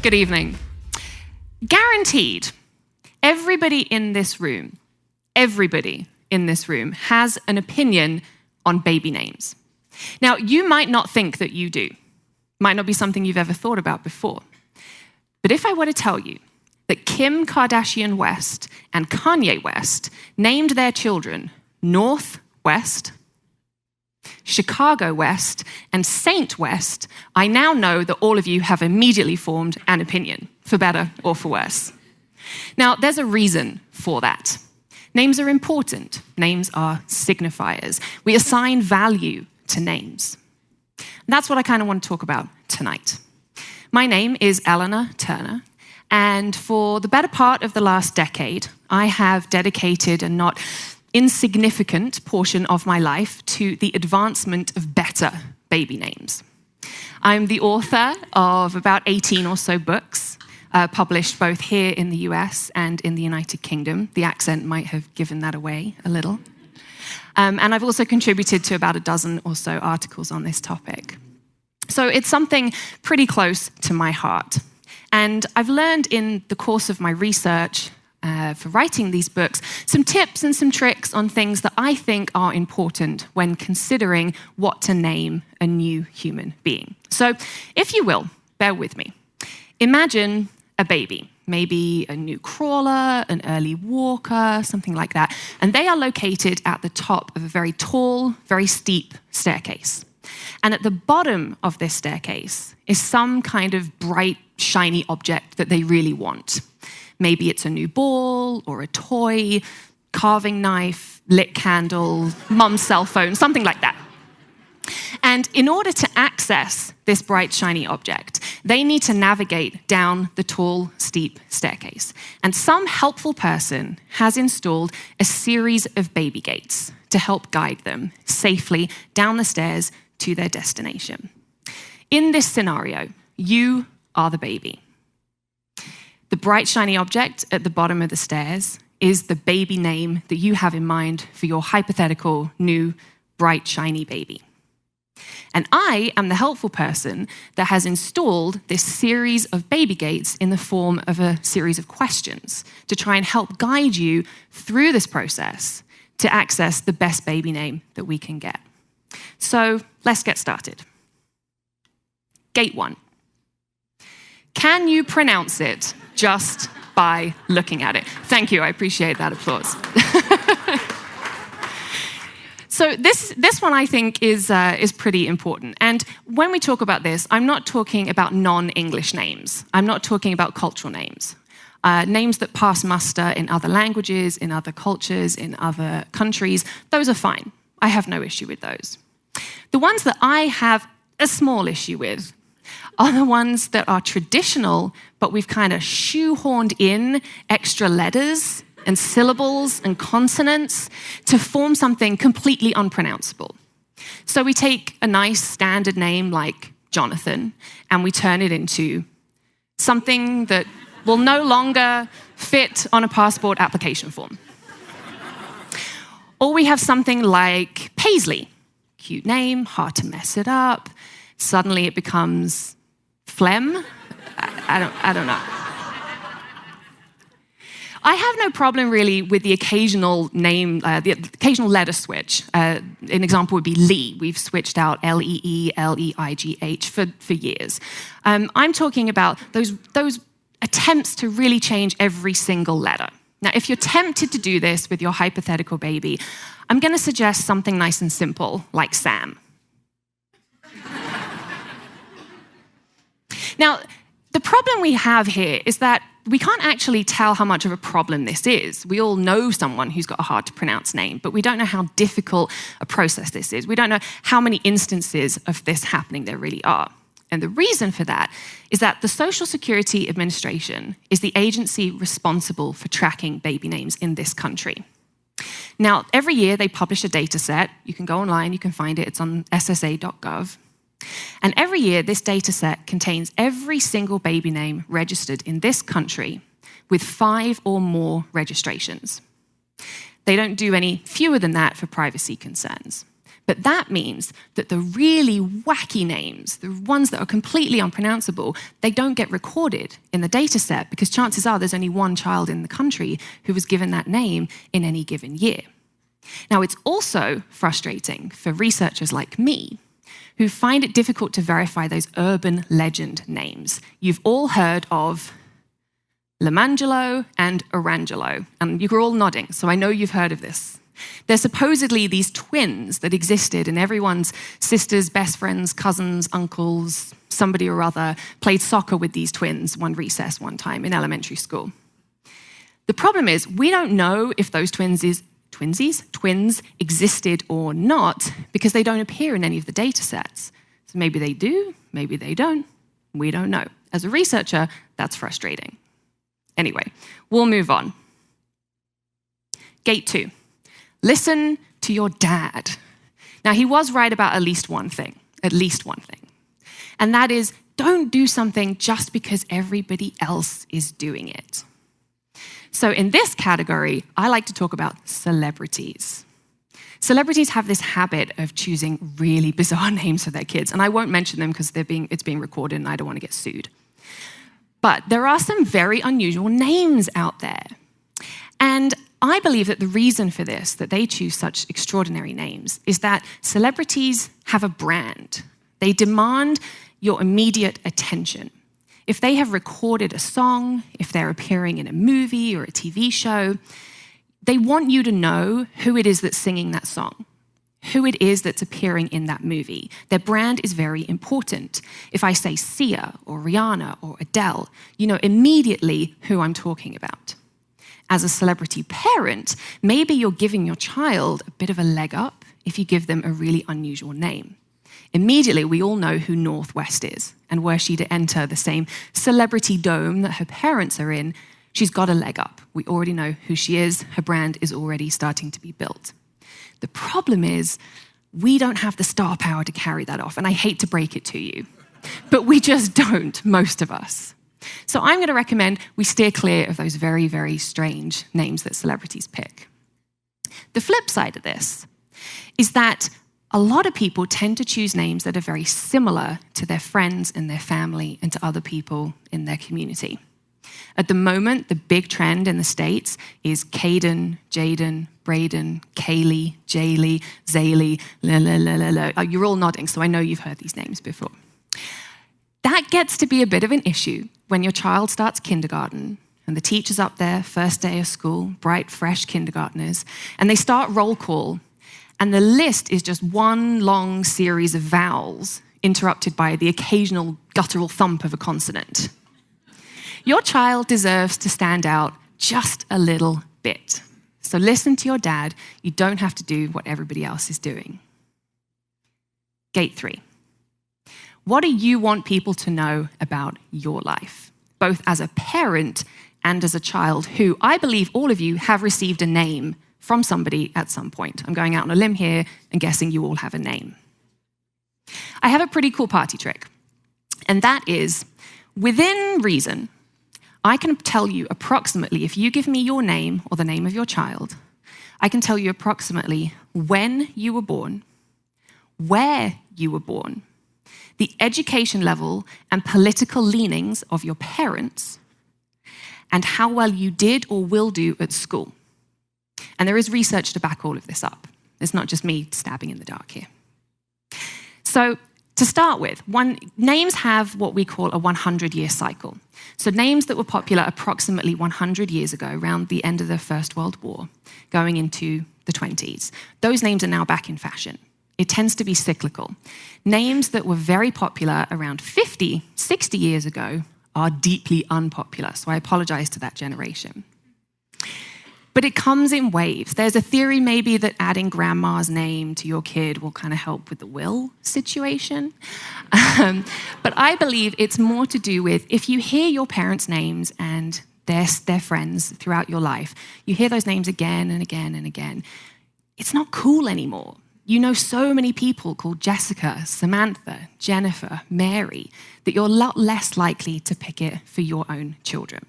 Good evening. Guaranteed, everybody in this room has an opinion on baby names. Now, you might not think that you do. Might not be something you've ever thought about before. But if I were to tell you that Kim Kardashian West and Kanye West named their children North West, Chicago West, and Saint West, I now know that all of you have immediately formed an opinion, for better or for worse. Now, there's a reason for that. Names are important. Names are signifiers. We assign value to names. And that's what I kind of want to talk about tonight. My name is Eleanor Turner, and for the better part of the last decade, I have dedicated a not insignificant portion of my life to the advancement of better baby names. I'm the author of about 18 or so books, published both here in the US and in the United Kingdom. The accent might have given that away a little. And I've also contributed to about a dozen or so articles on this topic. So it's something pretty close to my heart. And I've learned in the course of my research for writing these books some tips and some tricks on things that I think are important when considering what to name a new human being. So if you will, bear with me. Imagine a baby, maybe a new crawler, an early walker, something like that. And they are located at the top of a very tall, very steep staircase. And at the bottom of this staircase is some kind of bright, shiny object that they really want. Maybe it's a new ball or a toy, carving knife, lit candle, mum's cell phone, something like that. And in order to access this bright, shiny object, they need to navigate down the tall, steep staircase. And some helpful person has installed a series of baby gates to help guide them safely down the stairs to their destination. In this scenario, you are the baby. The bright, shiny object at the bottom of the stairs is the baby name that you have in mind for your hypothetical new, bright, shiny baby. And I am the helpful person that has installed this series of baby gates in the form of a series of questions to try and help guide you through this process to access the best baby name that we can get. So let's get started. Gate 1. Can you pronounce it just by looking at it? Thank you, I appreciate that applause. So this one I think is pretty important. And when we talk about this, I'm not talking about non-English names. I'm not talking about cultural names. Names that pass muster in other languages, in other cultures, in other countries, those are fine. I have no issue with those. The ones that I have a small issue with are the ones that are traditional, but we've kind of shoehorned in extra letters and syllables and consonants to form something completely unpronounceable. So we take a nice standard name like Jonathan and we turn it into something that will no longer fit on a passport application form. Or we have something like Paisley. Cute name, hard to mess it up. Suddenly it becomes phlegm. I don't know. I have no problem really with the occasional name, the occasional letter switch. An example would be Lee. We've switched out L-E-E, L-E-I-G-H for years. I'm talking about those attempts to really change every single letter. Now, if you're tempted to do this with your hypothetical baby, I'm going to suggest something nice and simple, like Sam. Now, the problem we have here is that we can't actually tell how much of a problem this is. We all know someone who's got a hard-to-pronounce name, but we don't know how difficult a process this is. We don't know how many instances of this happening there really are. And the reason for that is that the Social Security Administration is the agency responsible for tracking baby names in this country. Now, every year they publish a data set. You can go online, you can find it. It's on ssa.gov. And every year, this data set contains every single baby name registered in this country with 5 or more registrations. They don't do any fewer than that for privacy concerns. But that means that the really wacky names, the ones that are completely unpronounceable, they don't get recorded in the data set because chances are there's only one child in the country who was given that name in any given year. Now, it's also frustrating for researchers like me who find it difficult to verify those urban legend names. You've all heard of Lemangelo and Orangelo, and you're all nodding, so I know you've heard of this. They're supposedly these twins that existed, and everyone's sisters, best friends, cousins, uncles, somebody or other played soccer with these twins one recess one time in elementary school. The problem is we don't know if those twins existed or not because they don't appear in any of the data sets. So maybe they do, maybe they don't. We don't know. As a researcher, that's frustrating. Anyway, we'll move on. Gate 2. Listen to your dad. Now, he was right about at least one thing. And that is, don't do something just because everybody else is doing it. So in this category, I like to talk about celebrities. Celebrities have this habit of choosing really bizarre names for their kids, and I won't mention them because it's being recorded and I don't want to get sued. But there are some very unusual names out there. And I believe that the reason for this, that they choose such extraordinary names, is that celebrities have a brand. They demand your immediate attention. If they have recorded a song, if they're appearing in a movie or a TV show, they want you to know who it is that's singing that song, who it is that's appearing in that movie. Their brand is very important. If I say Sia or Rihanna or Adele, you know immediately who I'm talking about. As a celebrity parent, maybe you're giving your child a bit of a leg up if you give them a really unusual name. Immediately, we all know who Northwest is, and were she to enter the same celebrity dome that her parents are in, she's got a leg up. We already know who she is. Her brand is already starting to be built. The problem is, we don't have the star power to carry that off, and I hate to break it to you, but we just don't, most of us. So I'm going to recommend we steer clear of those very, very strange names that celebrities pick. The flip side of this is that a lot of people tend to choose names that are very similar to their friends and their family and to other people in their community. At the moment, the big trend in the States is Caden, Jaden, Braden, Kaylee, Jaylee, Zaylee, la la la la la. You're all nodding, so I know you've heard these names before. That gets to be a bit of an issue when your child starts kindergarten and the teacher's up there, first day of school, bright, fresh kindergartners, and they start roll call, and the list is just one long series of vowels interrupted by the occasional guttural thump of a consonant. Your child deserves to stand out just a little bit. So listen to your dad. You don't have to do what everybody else is doing. Gate 3. What do you want people to know about your life, both as a parent and as a child who, I believe all of you have received a name from somebody at some point? I'm going out on a limb here and guessing you all have a name. I have a pretty cool party trick, and that is, within reason, I can tell you approximately, if you give me your name or the name of your child, I can tell you approximately when you were born, where you were born, the education level and political leanings of your parents, and how well you did or will do at school. And there is research to back all of this up. It's not just me stabbing in the dark here. So to start with, names have what we call a 100-year cycle. So names that were popular approximately 100 years ago, around the end of the First World War, going into the 20s, those names are now back in fashion. It tends to be cyclical. Names that were very popular around 50, 60 years ago are deeply unpopular, so I apologize to that generation. But it comes in waves. There's a theory maybe that adding grandma's name to your kid will kind of help with the will situation. But I believe it's more to do with if you hear your parents' names and their friends throughout your life, you hear those names again and again and again, it's not cool anymore. You know so many people called Jessica, Samantha, Jennifer, Mary, that you're a lot less likely to pick it for your own children.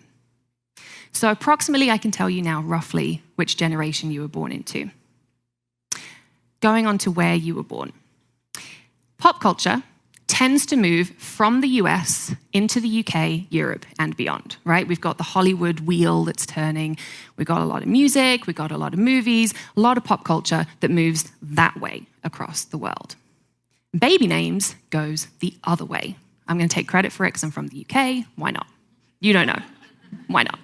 So approximately, I can tell you now roughly which generation you were born into. going on to where you were born. Pop culture tends to move from the US into the UK, Europe, and beyond, right? We've got the Hollywood wheel that's turning. We've got a lot of music, we've got a lot of movies, a lot of pop culture that moves that way across the world. Baby names goes the other way. I'm going to take credit for it because I'm from the UK. Why not? You don't know. Why not?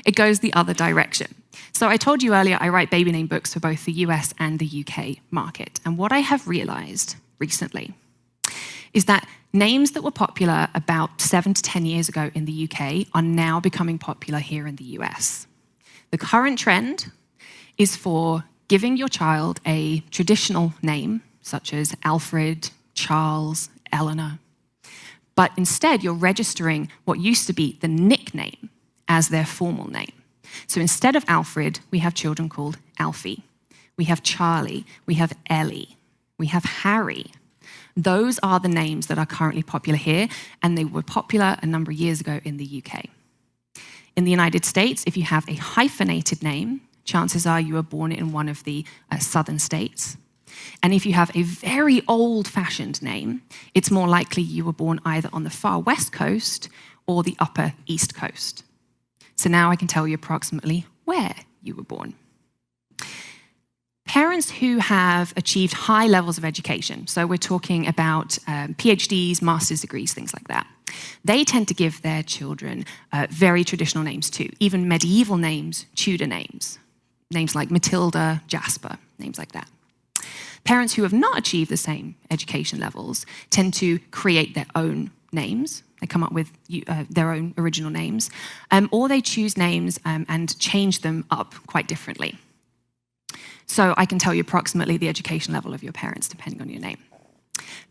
It goes the other direction. So I told you earlier I write baby name books for both the US and the UK market. And what I have realized recently is that names that were popular about 7 to 10 years ago in the UK are now becoming popular here in the US. The current trend is for giving your child a traditional name, such as Alfred, Charles, Eleanor, but instead you're registering what used to be the nickname as their formal name. So instead of Alfred, we have children called Alfie. We have Charlie, we have Ellie, we have Harry. Those are the names that are currently popular here, and they were popular a number of years ago in the UK. In the United States, if you have a hyphenated name, chances are you were born in one of the southern states. And if you have a very old-fashioned name, it's more likely you were born either on the far west coast or the upper east coast. So now I can tell you approximately where you were born. Parents who have achieved high levels of education, so we're talking about PhDs, master's degrees, things like that, they tend to give their children very traditional names too, even medieval names, Tudor names, names like Matilda, Jasper, names like that. Parents who have not achieved the same education levels tend to create their own names. They come up with their own original names, or they choose names and change them up quite differently. So I can tell you approximately the education level of your parents, depending on your name.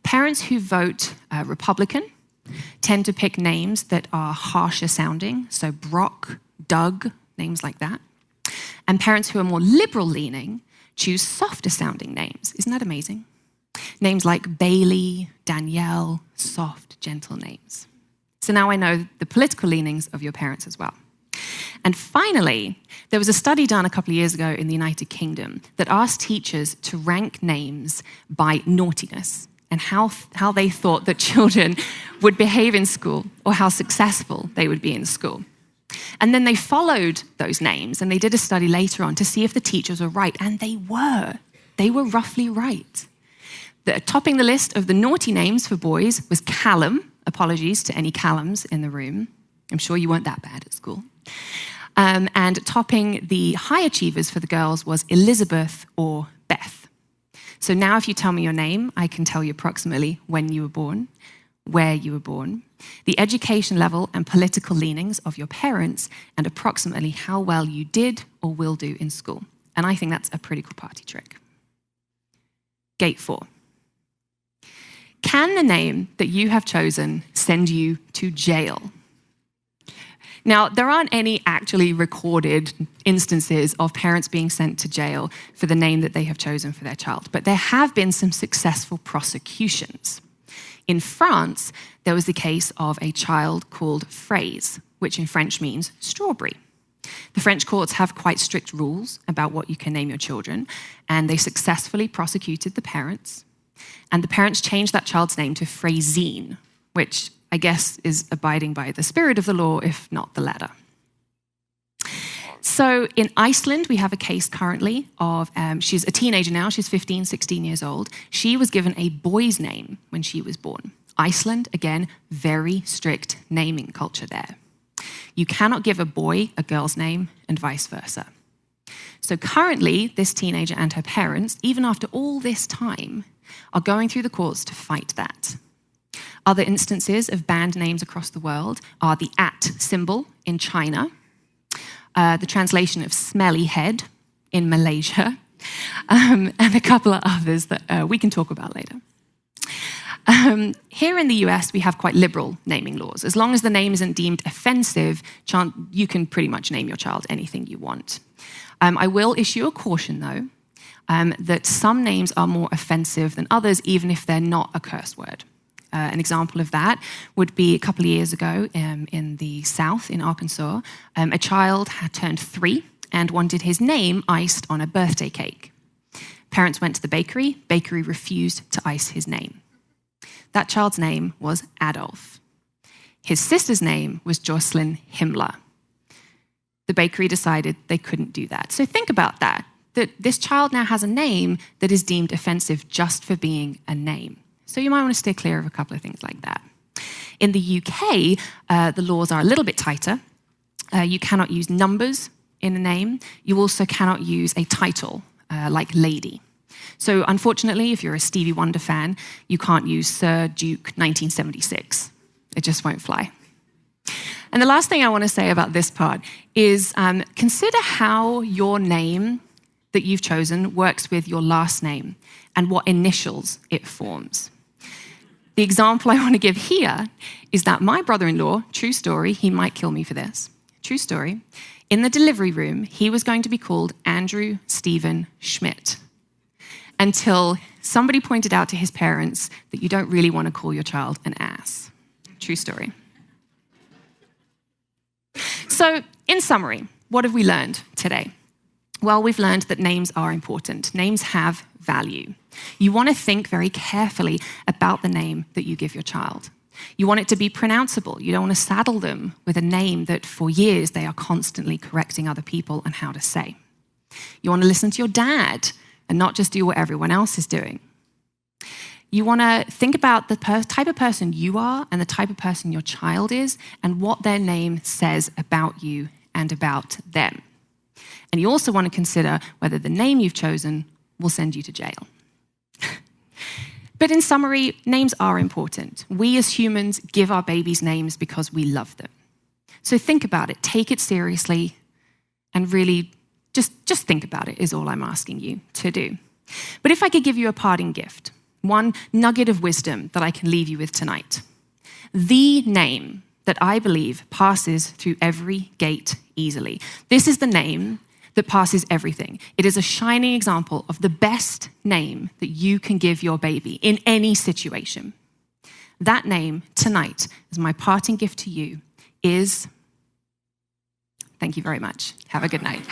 Parents who vote Republican tend to pick names that are harsher sounding, so Brock, Doug, names like that. And parents who are more liberal leaning choose softer sounding names. Isn't that amazing? Names like Bailey, Danielle, soft, gentle names. So now I know the political leanings of your parents as well. And finally, there was a study done a couple of years ago in the United Kingdom that asked teachers to rank names by naughtiness and how they thought that children would behave in school or how successful they would be in school. And then they followed those names and they did a study later on to see if the teachers were right, and they were. They were roughly right. Topping the list of the naughty names for boys was Callum. Apologies to any Callums in the room. I'm sure you weren't that bad at school. And topping the high achievers for the girls was Elizabeth or Beth. So now if you tell me your name, I can tell you approximately when you were born, where you were born, the education level and political leanings of your parents, and approximately how well you did or will do in school. And I think that's a pretty cool party trick. Gate 4. Can the name that you have chosen send you to jail? Now, there aren't any actually recorded instances of parents being sent to jail for the name that they have chosen for their child, but there have been some successful prosecutions. In France, there was the case of a child called Fraise, which in French means strawberry. The French courts have quite strict rules about what you can name your children, and they successfully prosecuted the parents. And the parents changed that child's name to Fraisine, which I guess is abiding by the spirit of the law, if not the letter. So in Iceland, we have a case currently of, she's a teenager now, she's 15, 16 years old. She was given a boy's name when she was born. Iceland, again, very strict naming culture there. You cannot give a boy a girl's name and vice versa. So currently, this teenager and her parents, even after all this time, are going through the courts to fight that. Other instances of banned names across the world are the @ symbol in China, the translation of smelly head in Malaysia, and a couple of others that we can talk about later. Here in the US, we have quite liberal naming laws. As long as the name isn't deemed offensive, you can pretty much name your child anything you want. I will issue a caution, though, that some names are more offensive than others, even if they're not a curse word. An example of that would be a couple of years ago in the South, in Arkansas, a child had turned 3 and wanted his name iced on a birthday cake. Parents went to the bakery. Bakery refused to ice his name. That child's name was Adolf. His sister's name was Jocelyn Himmler. The bakery decided they couldn't do that. So think about that this child now has a name that is deemed offensive just for being a name. So you might want to stay clear of a couple of things like that. In the UK, the laws are a little bit tighter. You cannot use numbers in a name. You also cannot use a title like lady. So unfortunately, if you're a Stevie Wonder fan, you can't use Sir Duke 1976. It just won't fly. And the last thing I want to say about this part is consider how your name that you've chosen works with your last name and what initials it forms. The example I want to give here is that my brother-in-law, true story, he might kill me for this, true story, in the delivery room, he was going to be called Andrew Stephen Schmidt until somebody pointed out to his parents that you don't really want to call your child an ass. True story. So, in summary, what have we learned today? Well, we've learned that names are important. Names have value. You want to think very carefully about the name that you give your child. You want it to be pronounceable. You don't want to saddle them with a name that for years they are constantly correcting other people on how to say. You want to listen to your dad and not just do what everyone else is doing. You want to think about the type of person you are and the type of person your child is and what their name says about you and about them. And you also want to consider whether the name you've chosen will send you to jail. But in summary, names are important. We as humans give our babies names because we love them. So think about it, take it seriously, and really just think about it is all I'm asking you to do. But if I could give you a parting gift, one nugget of wisdom that I can leave you with tonight. The name that I believe passes through every gate easily. This is the name that passes everything. It is a shining example of the best name that you can give your baby in any situation. That name tonight, as my parting gift to you, is, thank you very much. Have a good night.